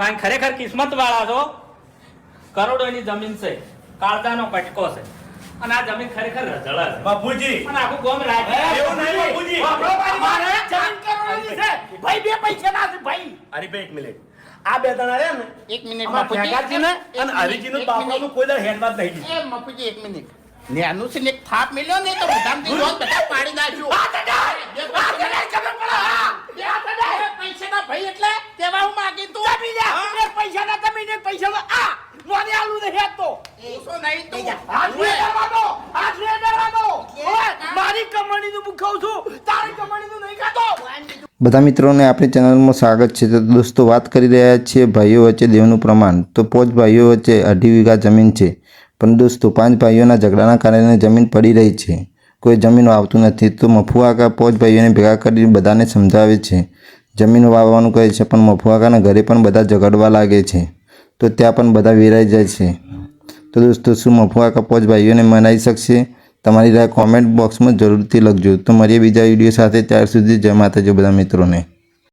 ભાઈ ખરેખર કિસ્મત વાળા છો. કરોડોની જમીન છે, કાળજાનો કટકો છે અને આ જમીન ખરેખર રજળા છે બાપુજી. અને આખું ગામ રાખે એવું નહીં બાપુજી. મારે જમીન કરોડોની છે ભાઈ, બે પૈસા ના છે ભાઈ. હરીભાઈ એક મિનિટ. આ બે જણા રહ્યા ને એક મિનિટ આમાં બાપુજી. ભેગાજીને એક અને મિનિટ, હરીજીનું એક બાપાનું મિનિટ. કોઈ દર હેડમાં જ નહીં. એ બાપુજી એક મિનિટ. નેનું છે ને એક થાપ મેલ્યો ને તો બધામાંથી લોન બધા પાડી નાખ્યું. બે પૈસાના ભાઈ એટલે તેવા હું માગી તું પૈસાના જમીને પૈસા આ લોને આલુ ને હેતો ઓછો નહીં તું હાથ લે કરવાનો મારી કમાણીનું હું ખાઉં છું, તારી કમાણીનું નહીં ખાતો. બધા મિત્રોને આપણી ચેનલમાં સ્વાગત છે. તો દોસ્તો વાત કરી રહ્યા છીએ ભાઈઓ વચ્ચે દેવનું પ્રમાણ. તો 5 ભાઈઓ વચ્ચે 2.5 વીઘા જમીન છે, પણ દોસ્તો 5 ભાઈઓના ઝઘડાના કારણે જમીન પડી રહી છે, કોઈ જમીન વાવતું નથી. તો મફુઆકા 5 ભાઈઓને ભેગા કરી બધાને સમજાવે છે, જમીન વાવવાનું કહે છે, પણ મફુઆકાના ઘરે પણ બધા ઝઘડવા લાગે છે. તો ત્યાં પણ બધા વેરાઈ જાય છે. તો દોસ્તો શું મફુઆકા 5 ભાઈઓને મનાઈ શકશે? તમારી રાય કોમેન્ટ બોક્સમાં જરૂરથી લખજો. તો મળીએ બીજા વિડીયો સાથે. ત્યાર સુધી જય માતાજી બધા મિત્રોને.